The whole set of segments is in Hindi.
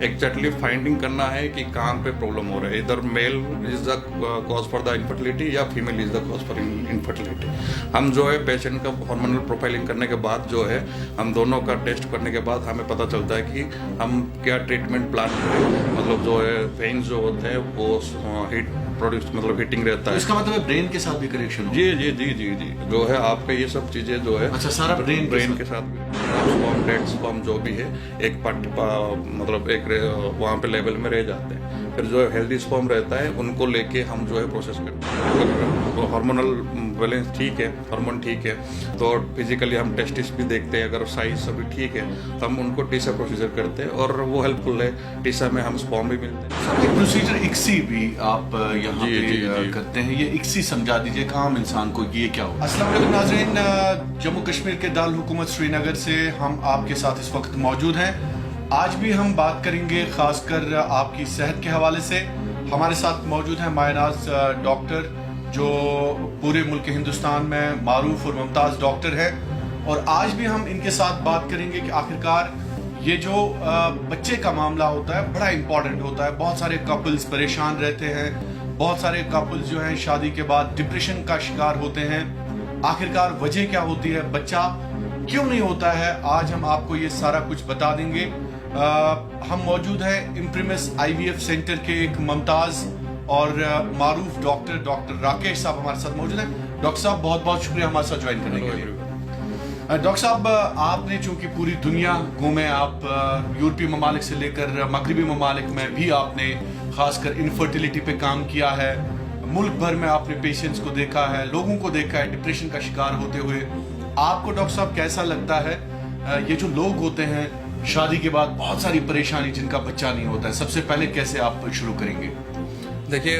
एग्जैक्टली फाइंडिंग करना है कि कहाँ पे प्रॉब्लम हो रहा है, इधर male is the cause for the infertility या female is the cause for infertility. हम जो है पेशेंट का हार्मोनल प्रोफाइलिंग करने के बाद जो है हम दोनों का टेस्ट करने के बाद हमें पता चलता है कि हम क्या ट्रीटमेंट प्लान करें। मतलब जो है वेन्स जो होते हैं वो हीट प्रोड्यूस मतलब हीटिंग रहता है। इसका मतलब है ब्रेन के साथ भी कनेक्शन? जी जी जी जी जी जो है आपका ये सब चीज़ें जो है अच्छा, सारा ब्रेन के साथ स्पर्म डेड स्पर्म जो भी है एक मतलब एक वहाँ पे लेवल में रह जाते हैं। फिर जो हेल्दी स्पर्म रहता है उनको लेके हम जो है प्रोसेस करते हैं। तो हार्मोनल बैलेंस ठीक है, हार्मोन ठीक है, तो फिजिकली हम टेस्टिस भी देखते हैं, अगर साइज सभी ठीक है तो हम उनको टीसा प्रोसीजर करते हैं और वो हेल्पफुल है। टीसा में हम स्पर्म भी मिलते हैं। एक प्रोसीजर इक्सी भी आप यहाँ पे करते हैं, ये इक्सी समझा दीजिए आम इंसान को ये क्या हो। अस्सलाम वालेकुम नाज़रीन, जम्मू कश्मीर के दारुल हुकूमत श्रीनगर से हम आपके साथ इस वक्त मौजूद हैं। आज भी हम बात करेंगे खासकर आपकी सेहत के हवाले से। हमारे साथ मौजूद हैं मायनाज डॉक्टर, जो पूरे मुल्क हिंदुस्तान में मारूफ और मुमताज़ डॉक्टर हैं, और आज भी हम इनके साथ बात करेंगे कि आखिरकार ये जो बच्चे का मामला होता है बड़ा इंपॉर्टेंट होता है। बहुत सारे कपल्स परेशान रहते हैं, बहुत सारे कपल्स जो हैं शादी के बाद डिप्रेशन का शिकार होते हैं। आखिरकार वजह क्या होती है, बच्चा क्यों नहीं होता है, आज हम आपको ये सारा कुछ बता देंगे। हम मौजूद हैं इम्प्रीमिस IVF सेंटर के एक मुमताज़ और मारूफ डॉक्टर राकेश साहब हमारे साथ मौजूद हैं। डॉक्टर साहब बहुत बहुत शुक्रिया हमारे साथ ज्वाइन करने के लिए। डॉक्टर साहब, आपने चूंकि पूरी दुनिया घूमे, आप यूरोपीय ममालिक से लेकर मगरबी ममालिक में भी आपने खासकर इनफर्टिलिटी पे काम किया है, मुल्क भर में आपने पेशेंट्स को देखा है, लोगों को देखा है डिप्रेशन का शिकार होते हुए। आपको डॉक्टर साहब कैसा लगता है ये जो लोग होते हैं शादी के बाद बहुत सारी परेशानी, जिनका बच्चा नहीं होता है, सबसे पहले कैसे आप शुरू करेंगे? देखिए,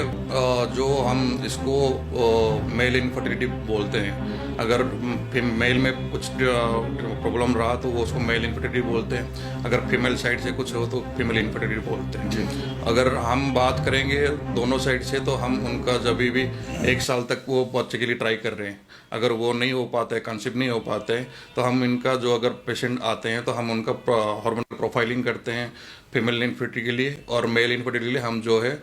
जो हम इसको मेल इनफर्टिलिटी बोलते हैं, अगर मेल में कुछ प्रॉब्लम रहा तो वो उसको मेल इनफर्टिलिटी बोलते हैं, अगर फीमेल साइड से कुछ हो तो फीमेल इनफर्टिलिटी बोलते हैं जी। अगर हम बात करेंगे दोनों साइड से तो हम उनका जब भी 1 साल तक वो बच्चे के लिए ट्राई कर रहे हैं, अगर वो नहीं हो पाता है, कंसीव नहीं हो पाते हैं, तो हम इनका जो अगर पेशेंट आते हैं तो हम उनका हार्मोनल प्रोफाइलिंग करते हैं फीमेल इनफर्टिलिटी के लिए, और मेल इनफर्टिलिटी के लिए हम जो है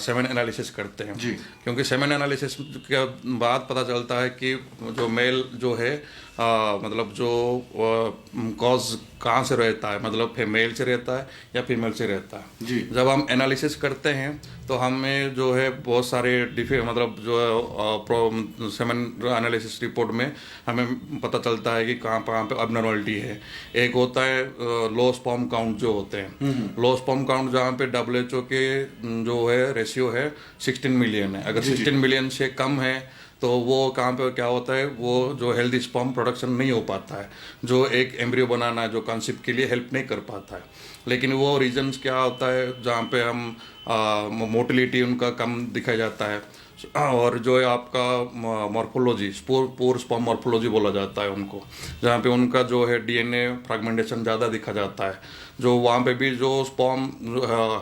सेमेन एनालिसिस करते हैं जी। क्योंकि सेमेन एनालिसिस के बाद पता चलता है कि जो मेल जो है मतलब जो कॉज कहाँ से रहता है, मतलब मेल से रहता है या फीमेल से रहता है जी। जब हम एनालिसिस करते हैं तो हमें जो है बहुत सारे मतलब जो सेमेन एनालिसिस रिपोर्ट में हमें पता चलता है कि कहाँ पे अबनॉर्मलिटी है। एक होता है लो स्पर्म काउंट जो होते हैं, लो स्पर्म काउंट जहाँ पे WHO के जो है रेशियो है 16 मिलियन है। अगर 16 मिलियन से कम है तो वो कहाँ पे क्या होता है, वो जो हेल्दी स्पर्म प्रोडक्शन नहीं हो पाता है, जो एक एम्ब्रियो बनाना है, जो कंसीव के लिए हेल्प नहीं कर पाता है। लेकिन वो रीजंस क्या होता है जहाँ पे हम मोटिलिटी उनका कम दिखाया जाता है, और जो है आपका मॉर्फोलॉजी पोर स्पर्म मॉर्फोलॉजी बोला जाता है उनको, जहाँ पे उनका जो है DNA फ्रेगमेंटेशन ज़्यादा दिखा जाता है, जो वहाँ पे भी जो स्पर्म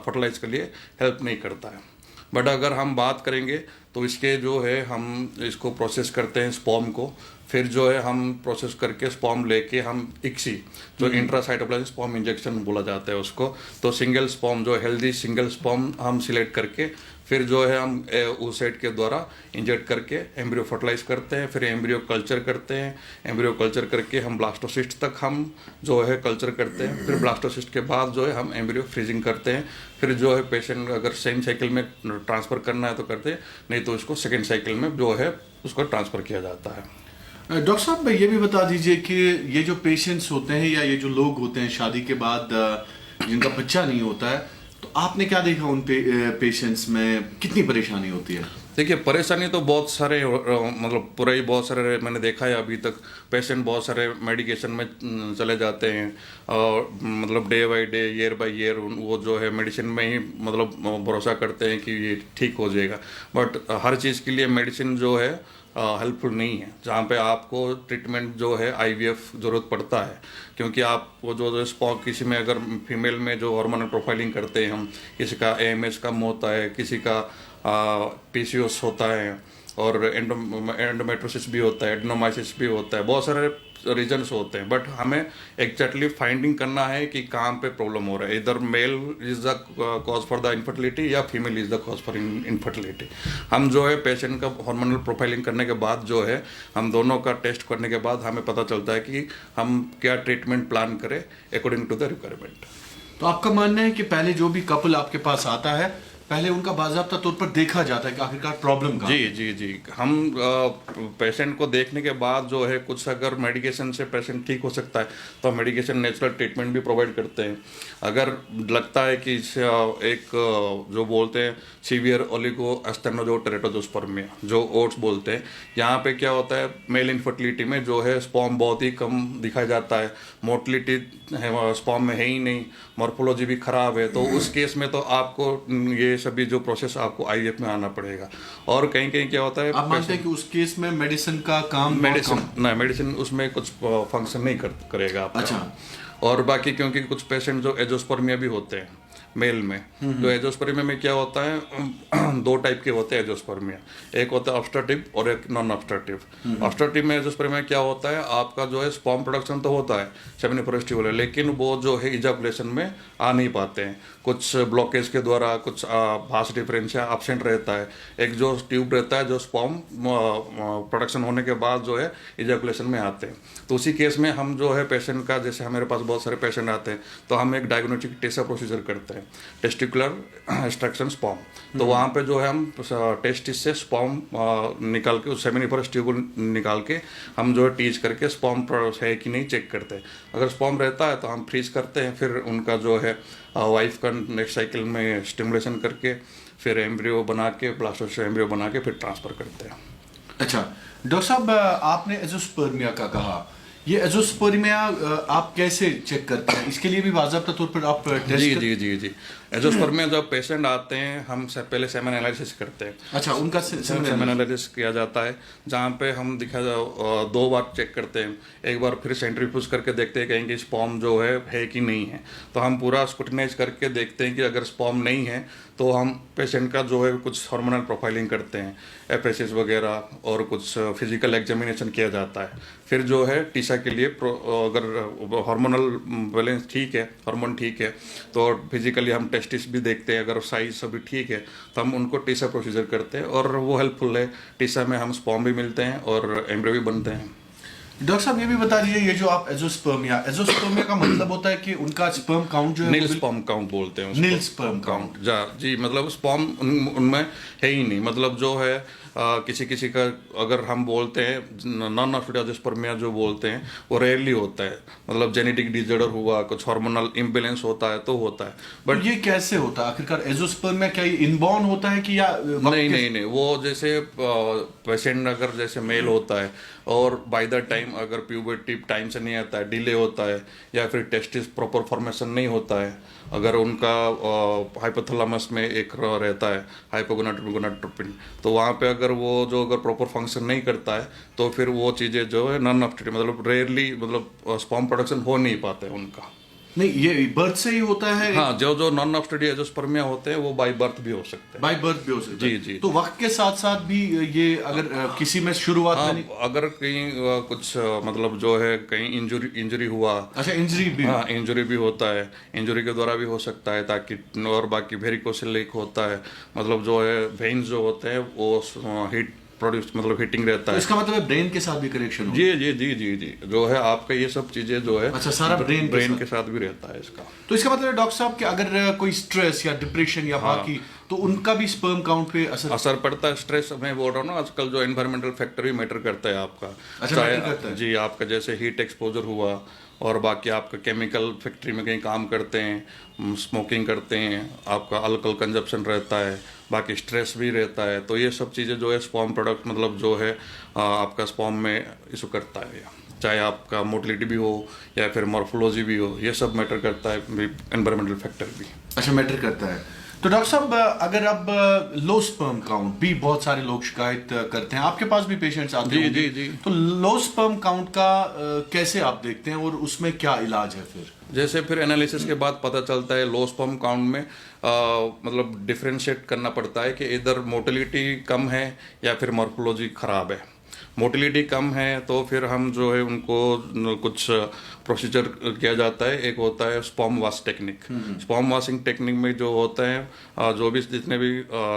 फर्टिलाइज के लिए हेल्प नहीं करता है। बट अगर हम बात करेंगे तो इसके जो है हम इसको प्रोसेस करते हैं स्पर्म को, फिर जो है हम प्रोसेस करके स्पर्म लेके हम इक्सी जो इंट्रासाइटोप्लाज्मिक स्पर्म इंजेक्शन बोला जाता है उसको, तो सिंगल स्पर्म जो हेल्दी सिंगल स्पर्म हम सिलेक्ट करके फिर जो है हम oocyte के द्वारा इंजेक्ट करके एम्ब्रियो फर्टिलाइज करते हैं, फिर एम्ब्रियो कल्चर करते हैं, एम्ब्रियो कल्चर करके हम ब्लास्टोसिस्ट तक हम जो है कल्चर करते हैं, फिर ब्लास्टोसिस्ट के बाद जो है हम एम्ब्रियो फ्रीजिंग करते हैं, फिर जो है पेशेंट अगर सेम साइकिल में ट्रांसफ़र करना है तो करते हैं, नहीं तो उसको सेकेंड साइकिल में जो है उसको ट्रांसफ़र किया जाता है। डॉक्टर साहब, ये भी बता दीजिए कि ये जो पेशेंट्स होते हैं या ये जो लोग होते हैं शादी के बाद जिनका बच्चा नहीं होता है, तो आपने क्या देखा उन पेशेंट्स में, कितनी परेशानी होती है? देखिए, परेशानी तो बहुत सारे मतलब पूरा ही बहुत सारे मैंने देखा है। अभी तक पेशेंट बहुत सारे मेडिकेशन में चले जाते हैं और मतलब day by day year by year वो जो है मेडिसिन में ही मतलब भरोसा करते हैं कि ये ठीक हो जाएगा। बट हर चीज़ के लिए मेडिसिन जो है हेल्पफुल नहीं है, जहाँ पे आपको ट्रीटमेंट जो है IVF ज़रूरत पड़ता है, क्योंकि आपको जो स्पॉक किसी में अगर फीमेल में जो हार्मोनल प्रोफाइलिंग करते हैं हम, किसी का AMH कम होता है, किसी का PCOS होता है और एंडोमेट्रोसिस भी होता है, एडेनोमाइसिस भी होता है, बहुत सारे रीजंस होते हैं, बट हमें एग्जैक्टली फाइंडिंग करना है कि कहाँ पे प्रॉब्लम हो रहा है। इधर male is the cause for the infertility या female is the cause for infertility. हम जो है पेशेंट का हार्मोनल प्रोफाइलिंग करने के बाद जो है हम दोनों का टेस्ट करने के बाद हमें पता चलता है कि हम क्या ट्रीटमेंट प्लान करें अकॉर्डिंग टू द रिक्वायरमेंट। तो आपका मानना है कि पहले जो भी कपल आपके पास आता है, पहले उनका बाकायदा तौर पर देखा जाता है कि आखिरकार प्रॉब्लम का? जी जी जी, हम पेशेंट को देखने के बाद जो है कुछ अगर मेडिकेशन से पेशेंट ठीक हो सकता है तो हम मेडिकेशन नेचुरल ट्रीटमेंट भी प्रोवाइड करते हैं। अगर लगता है कि एक जो बोलते हैं सीवियर ओलिगो एस्टेनोजोटेरेटोजोस्पर्मिया जो ओट्स बोलते हैं, यहाँ पे क्या होता है मेल इनफर्टिलिटी में जो है स्पर्म बहुत ही कम दिखाया जाता है, मोटिलिटी स्पर्म में है ही नहीं, मॉर्फोलॉजी भी खराब है, तो उस केस में तो आपको ये सभी जो प्रोसेस आपको आईवीएफ में आना पड़ेगा। और कहीं कहीं क्या होता है, आप मानते हैं कि उस केस में मेडिसिन का काम मेडिसिन उसमें कुछ फंक्शन नहीं करेगा आपका। अच्छा। और बाकी क्योंकि कुछ पेशेंट जो एजोस्पर्मिया भी होते हैं मेल में, तो एजोस्पर्मिया में क्या होता है दो टाइप के होते हैं एजोस्पर्मिया, एक होता है ऑब्स्ट्रक्टिव और एक नॉन ऑब्स्ट्रक्टिव। ऑब्स्ट्रक्टिव में एजोस्पर्मिया क्या होता है, आपका जो है स्पर्म प्रोडक्शन तो होता है सेमिनिफरस ट्यूब है, लेकिन वो जो है इजाकुलेशन में आ नहीं पाते हैं, कुछ ब्लॉकेज के द्वारा, कुछ भास डिफरेंशिया एब्सेंट रहता है, एक जो ट्यूब रहता है जो स्पर्म प्रोडक्शन होने के बाद जो है इजाकुलेशन में आते हैं। तो उसी केस में हम जो है पेशेंट का, जैसे हमारे पास बहुत सारे पेशेंट आते हैं तो हम एक डायग्नोस्टिक टेस्ट प्रोसीजर करते हैं, टेस्टिकुलर एक्सट्रैक्शन स्पर्म। तो वहाँ पे जो है हम टेस्टिस से स्पर्म निकाल के, उस सेमिनिफरस ट्यूब निकाल के हम जो है टीच करके स्पर्म है कि नहीं चेक करते हैं। अगर स्पर्म रहता है तो हम फ्रीज करते हैं, फिर उनका जो है वाइफ का नेक्स्ट साइकिल में स्टिमुलेशन करके फिर एम्ब्रियो बना के, ब्लास्टर से एम्ब्रियो बना के फिर ट्रांसफर करते हैं। अच्छा डॉक्टर साहब, आपने एजोस्पर्मिया का कहा, ये एजोस्पर्मिया आप कैसे चेक करते हैं? इसके लिए भी बाकायदा तौर पर आप टेस्ट जी एजोस्पर्मिया जब पेशेंट आते हैं हम पहले सेमेन एनालिसिस करते हैं। अच्छा, उनका सेमेन एनालिसिस किया जाता है, जहाँ पे हम दो बार चेक करते हैं, एक बार फिर सेंट्रीफ्यूज करके देखते हैं कहीं कि स्पर्म जो है कि नहीं है। तो हम पूरा स्क्रूटिनाइज करके देखते हैं कि अगर स्पर्म नहीं है तो हम पेशेंट का जो है कुछ हार्मोनल प्रोफाइलिंग करते हैं, एफएसएस वगैरह, और कुछ फिजिकल एग्जामिनेशन किया जाता है। फिर जो है टीसा के लिए अगर हार्मोनल बैलेंस ठीक है, हार्मोन ठीक है, तो फिजिकली हम टेस्टिस भी देखते हैं, अगर साइज सभी ठीक है तो हम उनको टीसा प्रोसीजर करते हैं, और वो हेल्पफुल है। टीसा में हम स्पर्म भी मिलते हैं और एम्ब्रियो भी बनते हैं। डॉक्टर साहब ये भी बता दीजिए, ये जो आप एजोस्पर्मिया का मतलब होता है कि उनका स्पर्म काउंट जो है नील स्पर्म काउंट बोलते हैं, नील स्पर्म काउंट। जी, मतलब स्पर्म उनमें है ही नहीं, मतलब जो है किसी का अगर हम बोलते हैं नॉन ऑब्स्ट्रक्टिव जो बोलते हैं वो रेयरली होता है, मतलब जेनेटिक डिसऑर्डर हुआ, कुछ हार्मोनल इम्बैलेंस होता है तो होता है। बट ये कैसे होता है आखिरकार? एजोस्पर्मिया क्या ये इनबॉर्न होता है कि या नहीं, वो जैसे पेशेंट अगर जैसे मेल होता है और बाय द टाइम अगर प्यूबर्टी टाइम से नहीं आता है, डिले होता है, या फिर टेस्टिस प्रॉपर फॉर्मेशन नहीं होता है, अगर उनका हाइपोथैलेमस में एक रहता है हाइपोगोनाडोट्रोपिन, तो वहाँ पे अगर वो जो अगर प्रॉपर फंक्शन नहीं करता है तो फिर वो चीज़ें जो है नॉन ऑब्स्ट्रक्टिव, मतलब रेयरली, मतलब स्पर्म प्रोडक्शन हो नहीं पाते हैं उनका। नहीं, ये बर्थ से ही होता है? हाँ, जो नॉन ऑब्स्ट्रक्टिव एजोस्पर्मिया होते हैं वो बाय बर्थ भी हो सकते हैं। बाय बर्थ भी हो सकते हैं? जी। तो वक्त के साथ साथ भी ये अगर किसी में शुरुआत में अगर कहीं कुछ मतलब जो है कहीं इंजरी हुआ। अच्छा, इंजरी भी? हाँ, इंजरी भी होता है, इंजरी के द्वारा भी हो सकता है, ताकि और बाकी वेरिकोसिल लीक होता है, मतलब जो है वेन्स जो होते हैं वो हीट प्रोड्यूस, मतलब हीटिंग रहता है। इसका मतलब है ब्रेन के साथ भी कनेक्शन हो? जी, जो है आपका ये सब चीजें जो है, अच्छा, सारा ब्रेन के साथ भी रहता है इसका। तो इसका मतलब है डॉक्टर साहब कि अगर कोई स्ट्रेस या डिप्रेशन या बाकी, तो उनका भी स्पर्म काउंट पे असर पड़ता है। स्ट्रेस मैं बोल रहा हूँ ना, आजकल जो एनवायरमेंटल फैक्टर भी मैटर करता है आपका। अच्छा, मैटर करता है? जी, आपका जैसे हीट एक्सपोजर हुआ, और बाकी आपका केमिकल फैक्ट्री में कहीं काम करते हैं, स्मोकिंग करते हैं, आपका अल्कोहल कंजप्शन रहता है, बाकी स्ट्रेस भी रहता है, तो ये सब चीज़ें जो है स्पर्म प्रोडक्ट, मतलब जो है आपका स्पर्म में इशू करता है, चाहे आपका मोटिलिटी भी हो या फिर मॉर्फोलॉजी भी हो, ये सब मैटर करता है, एनवायरमेंटल फैक्टर भी। अच्छा, मैटर करता है। तो डॉक्टर साहब, अगर अब लो स्पर्म काउंट भी बहुत सारे लोग शिकायत करते हैं, आपके पास भी पेशेंट्स आते हैं? जी। तो लो स्पर्म काउंट का कैसे आप देखते हैं और उसमें क्या इलाज है फिर? जैसे फिर एनालिसिस के बाद पता चलता है लो स्पर्म काउंट में मतलब डिफ्रेंशिएट करना पड़ता है कि इधर मोटिलिटी कम है या फिर मॉर्फोलॉजी खराब है। मोटिलिटी कम है तो फिर हम जो है उनको कुछ प्रोसीजर किया जाता है। एक होता है sperm wash technique. Sperm washing technique में जो होता है जो भी जितने भी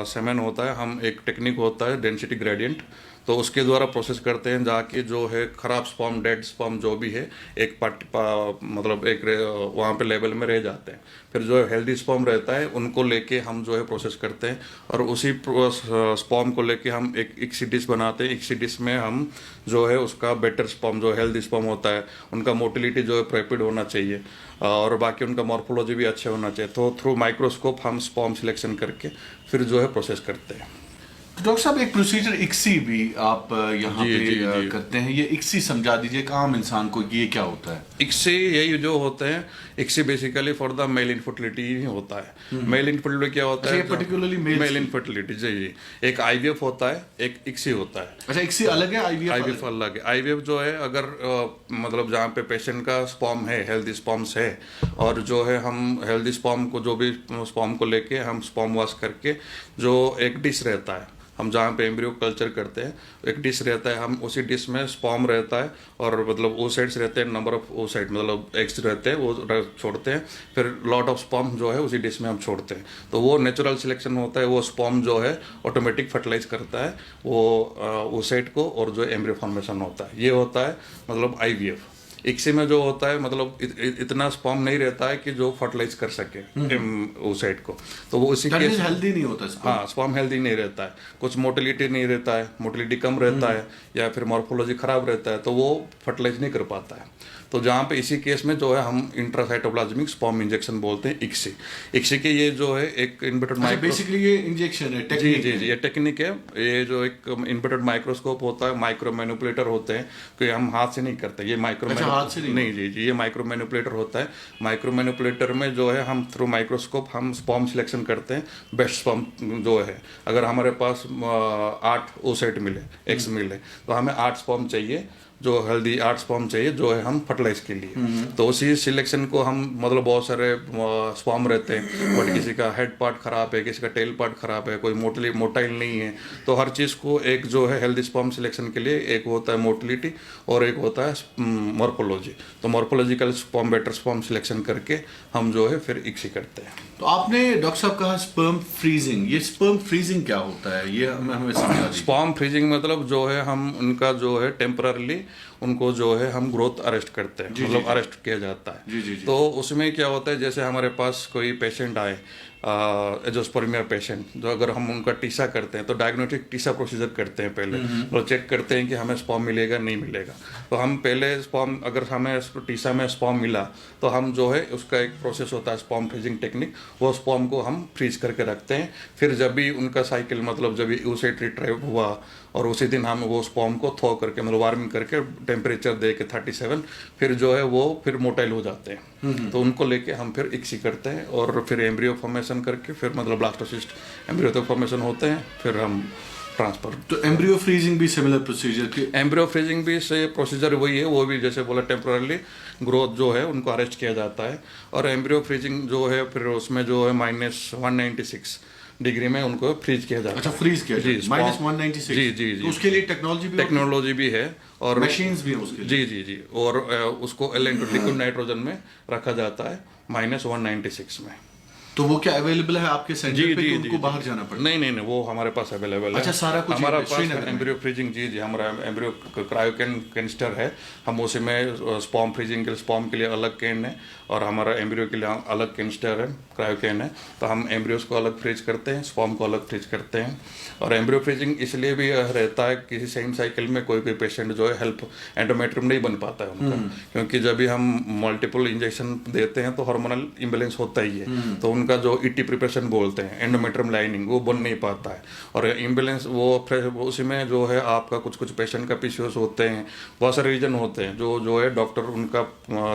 सेमेन होता है, हम एक टेक्निक होता है डेंसिटी ग्रेडियंट, तो उसके द्वारा प्रोसेस करते हैं जाके जो है खराब स्पर्म, डेड स्पर्म जो भी है एक मतलब एक वहाँ पे लेवल में रह जाते हैं। फिर जो हेल्दी स्पर्म रहता है उनको लेके हम जो है प्रोसेस करते हैं और उसी स्पर्म को लेके हम एक इक्सी डिश बनाते हैं। इक्सी डिश में हम जो है उसका बेटर स्पर्म जो हेल्दी स्पर्म होता है उनका मोटिलिटी जो है प्रेपिड होना चाहिए और बाकी उनका मॉर्फोलॉजी भी अच्छा होना चाहिए। तो थ्रू माइक्रोस्कोप हम स्पर्म सिलेक्शन करके फिर जो है प्रोसेस करते हैं। तो डॉक्टर साहब एक प्रोसीजर इक्सी भी आप यहाँ पे करते हैं, ये इक्सी समझा दीजिए एक आम इंसान को, ये क्या होता है? इक्सी यही जो होते हैं, ICSI basically for the male infertility ही होता है। मेल इनफर्टिलिटी क्या होता है? पर्टिकुलरली मेल इनफर्टिलिटी जी। एक आईवीएफ होता है, एक इक्सी होता है। अच्छा, इक्सी अलग है, आईवीएफ अलग है। आईवीएफ जो है अगर मतलब जहाँ पे पेशेंट का स्पर्म है, हेल्दी स्पर्म्स है और जो है हम हेल्दी स्पर्म को जो भी स्पर्म को लेके हम स्पर्म वॉश करके जो एक डिश रहता है, हम जहाँ पे एम्ब्रियो कल्चर करते हैं, एक डिश रहता है, हम उसी डिश में स्पर्म रहता है और मतलब ओसाइट्स रहते हैं, नंबर ऑफ ओसाइट मतलब एग्स रहते हैं वो छोड़ते हैं, फिर लॉट ऑफ स्पर्म जो है उसी डिश में हम छोड़ते हैं। तो वो नेचुरल सिलेक्शन होता है, वो स्पर्म जो है ऑटोमेटिक फर्टिलाइज करता है वो ओसाइट को और जो एम्ब्रियो फॉर्मेशन होता है, ये होता है मतलब आईवीएफ। इक्सी में जो होता है मतलब इतना स्पर्म नहीं रहता है कि जो फर्टिलाइज कर सके ओसाइट को, तो वो उसी केस हेल्दी नहीं होता स्पर्म। हाँ, स्पर्म हेल्दी नहीं रहता है, कुछ मोटिलिटी नहीं रहता है, मोटिलिटी कम रहता है या फिर मॉर्फोलॉजी खराब रहता है, तो वो फर्टिलाइज नहीं कर पाता है। तो जहाँ पे इसी केस में जो है हम इंट्रासाइटोप्लाज्मिक स्पर्म इंजेक्शन बोलते हैं इक्सी। इक्सी के ये जो है एक इन्वर्टेड माइक्रो, बेसिकली ये इंजेक्शन है, टेक्निक जी, ये टेक्निक है। ये जो एक इन्वर्टेड माइक्रोस्कोप होता है, माइक्रो मैनिपुलेटर होते हैं कि हम हाथ से नहीं करते, ये माइक्रो हाथ से नहीं जी, ये माइक्रो मैनिपुलेटर होता है। माइक्रो मैनिपुलेटर में जो है हम थ्रू माइक्रोस्कोप हम स्पर्म सिलेक्शन करते हैं, बेस्ट स्पर्म जो है। अगर हमारे पास 8 ओसाइट मिले, एक्स मिले, तो हमें 8 स्पर्म चाहिए, जो हेल्दी 8 स्पर्म चाहिए जो है हम फर्टिलाइज के लिए। तो उसी सिलेक्शन को हम मतलब बहुत सारे स्पर्म रहते हैं, बट किसी का हेड पार्ट खराब है, किसी का टेल पार्ट खराब है, कोई मोटाइल नहीं है, तो हर चीज़ को एक जो है हेल्दी स्पर्म सिलेक्शन के लिए एक होता है मोटिलिटी और एक होता है मॉर्फोलॉजी। तो morphological sperm better sperm selection करके हम जो है फिर इक्सी करते हैं। तो आपने डॉक्टर साहब कहा स्पर्म फ्रीजिंग, ये स्पर्म फ्रीजिंग क्या होता है, ये हमें समझा दीजिए। स्पर्म फ्रीजिंग मतलब जो है हम उनका जो है टेम्पररी उनको जो है हम ग्रोथ अरेस्ट करते हैं, मतलब अरेस्ट किया जाता है। तो उसमें क्या होता है, जैसे हमारे पास कोई पेशेंट आए एंजियोस्पर्मिया पेशेंट, जो अगर हम उनका टीसा करते हैं तो डायग्नोस्टिक टीसा प्रोसीजर करते हैं पहले, तो चेक करते हैं कि हमें स्पर्म मिलेगा नहीं मिलेगा। तो हम पहले स्पर्म, अगर हमें टीसा में स्पर्म मिला तो हम जो है उसका एक प्रोसेस होता है स्पर्म फ्रीजिंग टेक्निक, वो स्पर्म को हम फ्रीज करके रखते हैं। फिर जब भी उनका साइकिल मतलब जब भी ओसाइट रिट्रीव हुआ और उसी दिन हम वो स्पर्म को थो करके मतलब वार्मिंग करके टेम्परेचर दे के 37 फिर जो है वो फिर मोटाइल हो जाते हैं। तो उनको लेके हम फिर इक्सी करते हैं और फिर एम्ब्रियो फॉर्मेशन करके फिर मतलब ब्लास्टोसिस्ट एम्ब्रियो तक फॉर्मेशन होते हैं, फिर हम ट्रांसफर। तो एम्ब्रियो फ्रीजिंग भी सिमिलर प्रोसीजर के? एम्ब्रियो फ्रीजिंग भी से प्रोसीजर वही है, वो भी जैसे बोला टेम्पररी ग्रोथ जो है उनको अरेस्ट किया जाता है। और एम्ब्रियो फ्रीजिंग जो है फिर उसमें जो है -196 डिग्री में उनको फ्रीज किया जाता है। अच्छा, फ्रीज किया जी, -196। जी। तो उसके लिए टेक्नोलॉजी भी है और मशीन्स भी हैं उसके लिए। जी और उसको लिक्विड नाइट्रोजन में रखा जाता है -196 में। तो वो क्या अवेलेबल है आपके सेंटर पे कि उनको बाहर जाना पड़ता है? नहीं, वो हमारे पास अवेलेबल है। अच्छा, सारा कुछ हमारा पास एम्ब्रियो फ्रीजिंग जी, हमारा एम्ब्रियो क्रायो कैनिस्टर है, हम उसी में स्पर्म फ्रीजिंग के लिए स्पर्म के लिए अलग कैन है और हमारा एम्ब्रियो के लिए अलग कैनिस्टर है, क्रायो कैन है। तो हम एम्ब्रियोज को अलग फ्रीज करते हैं, स्पर्म को अलग फ्रीज करते हैं। और एम्ब्रियो फ्रीजिंग इसलिए भी रहता है किसी सेम साइकिल में कोई पेशेंट जो है हेल्प एंडोमेट्रियम नहीं बन पाता है उनका, क्योंकि जब भी हम मल्टीपल इंजेक्शन देते हैं तो हार्मोनल इम्बैलेंस होता ही है। तो उनका जो ईटी प्रिपरेशन बोलते हैं एंडोमेट्रियम लाइनिंग, वो बन नहीं पाता है और इम्बैलेंस वो उसी में जो है आपका कुछ पेशेंट का पीसीओएस होते हैं, बहुत सारे रीजन होते हैं जो है डॉक्टर उनका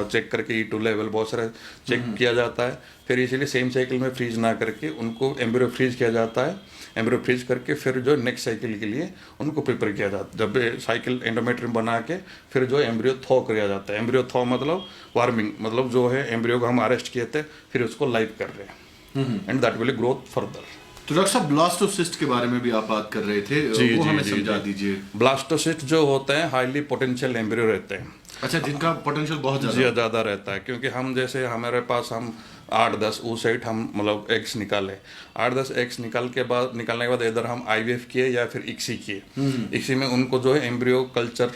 चेक करके E2 लेवल बहुत सारे चेक किया जाता है। फिर इसीलिए सेम साइकिल में फ्रीज ना करके उनको एम्ब्रियो फ्रीज किया जाता है। एम्ब्रियो फ्रीज करके फिर जो नेक्स्ट साइकिल के लिए उनको प्रिपेयर किया जाता है। जब साइकिल एंडोमेट्रियम बना के फिर जो एम्ब्रियो थॉ किया जाता है। एम्ब्रियो थॉ मतलब वार्मिंग, मतलब जो है एम्ब्रियो को हम अरेस्ट किए थे फिर उसको लाइव कर रहे हैं and that will growth further. तो डॉक्टर साहब ब्लास्टोसिस्ट के बारे में भी आप बात कर रहे थे, वो हमें समझा दीजिए। ब्लास्टोसिस्ट जो होते हैं हाईली पोटेंशियल एम्ब्रियो रहते हैं। अच्छा, जिनका पोटेंशियल बहुत ज़्यादा रहता है, क्योंकि हम जैसे हमारे पास हम 8-10 oocyte हम मतलब एग्स निकाले, 8-10 एग्स निकालने के बाद इधर हम IVF किए या फिर ICSI किए। ICSI में उनको जो है एम्ब्रियो कल्चर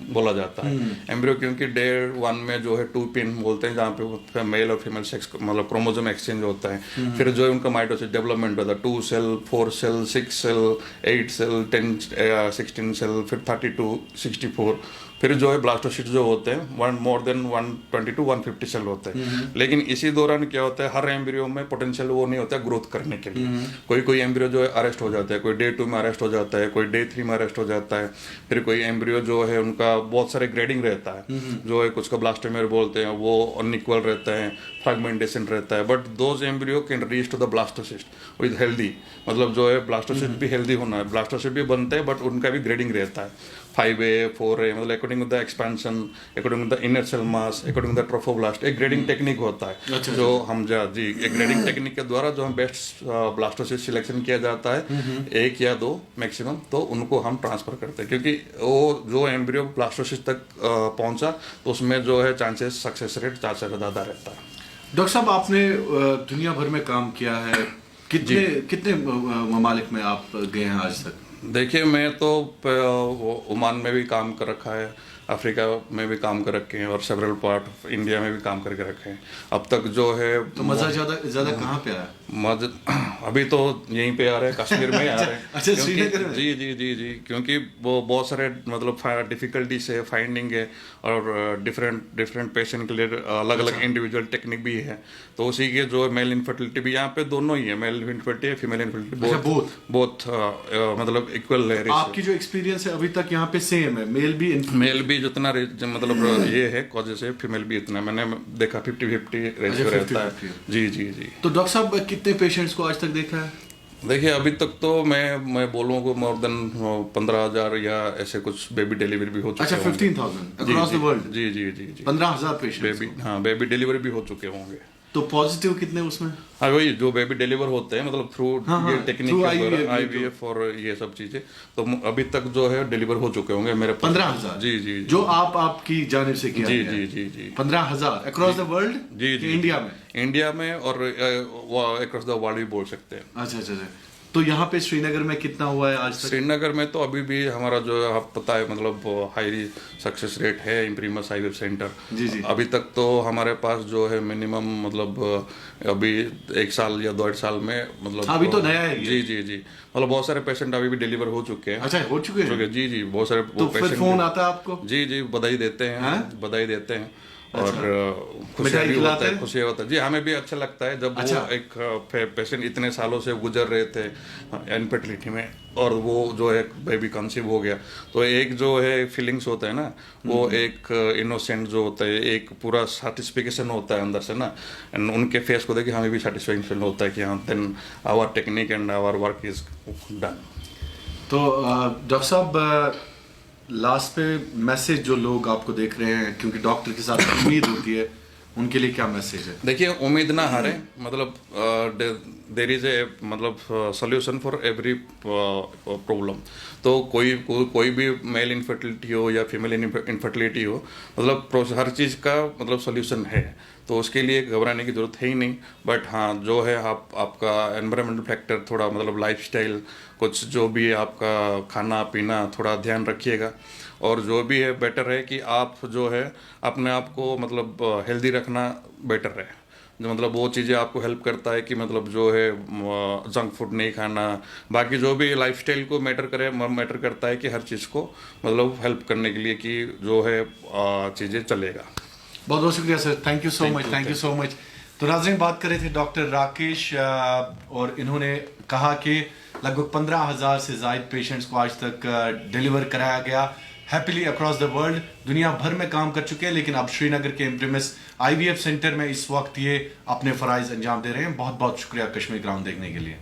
बोला जाता है। एम्ब्रियो क्योंकि डे 1 में जो है 2 पिन बोलते हैं, जहाँ पे मेल और फीमेल सेक्स मतलब क्रोमोसोम एक्सचेंज होता है। फिर जो है उनका माइटोसिस डेवलपमेंट होता है, 2 cell, 4 cell, 6 cell, 8 cell, 10 16 cell, फिर 32, 64। फिर जो है ब्लास्टोसिस्ट जो होते हैं मोर देन 120 to 150 सेल होते हैं। लेकिन इसी दौरान क्या होता है, हर एम्ब्रियो में पोटेंशियल वो नहीं होता है ग्रोथ करने के लिए। कोई एम्ब्रियो जो है अरेस्ट हो जाता है, कोई डे 2 में अरेस्ट हो जाता है, कोई डे 3 में अरेस्ट हो जाता है। फिर कोई एम्ब्रियो जो है उनका बहुत सारे ग्रेडिंग रहता है, जो है कुछ का ब्लास्टोमेर बोलते हैं, वो अनइक्वल रहता है, फ्रेगमेंटेशन रहता है। But those embryo can reach to the blastocyst with healthy, मतलब जो है ब्लास्टोसिस्ट भी हेल्दी होना है, ब्लास्टोसिस्ट भी बनते हैं, बट उनका भी ग्रेडिंग रहता है 5A 4A, मतलब according to the expansion, according to the inner cell mass, according to the trophoblast. एक ग्रेडिंग टेक्निक होता है जो हम एक ग्रेडिंग टेक्निक के द्वारा जो हम बेस्ट ब्लास्टोसिस्ट सिलेक्शन किया जाता है, 1 या 2 मैक्सिमम, तो उनको हम ट्रांसफर करते हैं। क्योंकि वो जो एम्ब्रियो ब्लास्टोसिस्ट तक पहुंचा तो उसमें जो है चांसेस सक्सेस रेट ज़्यादा रहता है। डॉक्टर साहब, आपने दुनिया भर में काम किया है, कितने ममालिक में आप गए हैं आज तक? देखिए, मैं तो ओमान में भी काम कर रखा है, अफ्रीका में भी काम कर रखे हैं, और सेवरल पार्ट इंडिया में भी काम करके रखे हैं अब तक। जो है तो मजा ज्यादा कहाँ पे आया? अभी तो यहीं पे आ रहे हैं, कश्मीर में आ रहे हैं। अच्छा, श्रीनगर में? जी, क्योंकि वो बहुत सारे मतलब डिफिकल्टीज है, फाइंडिंग है, और डिफरेंट पेशेंट के लिए अलग अलग इंडिविजुअल टेक्निक भी है। तो उसी के जो मेल इनफर्टिलिटी भी यहाँ पे दोनों ही है, मेल इनफर्टिलिटी है, फीमेल इनफर्टिलिटी, बोथ मतलब इक्वल है। आपकी जो एक्सपीरियंस है अभी तक यहाँ पे सेम है, मेल भी जितना मतलब ये है कॉजेस है, फीमेल भी इतना, मैंने देखा 50-50 रेशियो रहता है। जी। तो डॉक्टर साहब, कितने पेशेंट्स को आज तक देखा है? देखिए, अभी तक तो मैं बोलूँ को मोर देन 15,000 या ऐसे कुछ बेबी डिलीवरी भी हो चुके हैं। अच्छा, 15,000 अक्रॉस द वर्ल्ड? जी 15,000 पेशेंट्स बेबी डिलीवरी भी हो चुके होंगे। तो पॉजिटिव कितने उसमें? हाँ, वही जो बेबी डिलीवर होते हैं, मतलब थ्रू ये टेक्निक IVF और ये सब चीजें, तो अभी तक जो है डिलीवर हो चुके होंगे मेरे 15,000। जी जो आपकी जानिब से किया जी 15,000 अक्रॉस द वर्ल्ड? जी इंडिया में और अक्रॉस द वर्ल्ड भी बोल सकते हैं। अच्छा। तो यहाँ पे श्रीनगर में कितना हुआ है आज तक? श्रीनगर में तो अभी भी हमारा जो आप पता है मतलब हाई सक्सेस रेट है इम्प्रीमस IVF सेंटर। जी। अभी तक तो हमारे पास जो है मिनिमम मतलब अभी 1 साल या 2.5 साल में मतलब अभी तो नया है। जी मतलब बहुत सारे पेशेंट अभी भी डिलीवर हो चुके हैं। अच्छा, हो चुके हैं? जी बहुत सारे। तो फिर फोन आता है आपको? जी बधाई देते हैं और खुशी भी होता है, खुशी होता है जी। हमें भी अच्छा लगता है जब वो एक पेशेंट इतने सालों से गुजर रहे थे इनफर्टिलिटी में, और वो जो है बेबी कंसीव हो गया, तो एक जो है फीलिंग्स होता है ना, वो एक इनोसेंट जो होता है, एक पूरा सेटिस्फिकेशन होता है अंदर से ना, एंड उनके फेस को देख के हमें भी सेटिस्फैक्शन होता है कि हाँ, then our technique and our work is done. तो डॉक्टर साहब, लास्ट पे मैसेज जो लोग आपको देख रहे हैं, क्योंकि डॉक्टर के साथ उम्मीद होती है, उनके लिए क्या मैसेज है? देखिए, उम्मीद ना हारे, मतलब देयर इज ए मतलब सॉल्यूशन फॉर एवरी प्रॉब्लम। तो कोई भी मेल इनफर्टिलिटी हो या फीमेल इनफर्टिलिटी हो, मतलब हर चीज़ का मतलब सॉल्यूशन है, तो उसके लिए घबराने की जरूरत है ही नहीं। बट हाँ, जो है आपका एनवायरमेंटल फैक्टर थोड़ा, मतलब लाइफस्टाइल, कुछ जो भी आपका खाना पीना थोड़ा ध्यान रखिएगा, और जो भी है बेटर है कि आप जो है अपने आप को मतलब हेल्दी रखना बेटर है। जो मतलब वो चीज़ें आपको हेल्प करता है कि मतलब जो है जंक फूड नहीं खाना, बाकी जो भी लाइफस्टाइल को मैटर करता है कि हर चीज़ को मतलब हेल्प करने के लिए कि जो है चीज़ें चलेगा। बहुत बहुत शुक्रिया sir, thank you so much. तो नाज़रीन, बात कर रहे थे डॉक्टर राकेश, और इन्होंने कहा कि लगभग 15,000 से ज़ायद पेशेंट्स को आज तक डिलीवर कराया गया हैप्पीली अक्रॉस द वर्ल्ड। दुनिया भर में काम कर चुके हैं, लेकिन अब श्रीनगर के इम्प्रीमस IVF सेंटर में इस वक्त ये अपने फ़राइज़ अंजाम दे रहे हैं। बहुत बहुत शुक्रिया कश्मीर ग्राउंड देखने के लिए।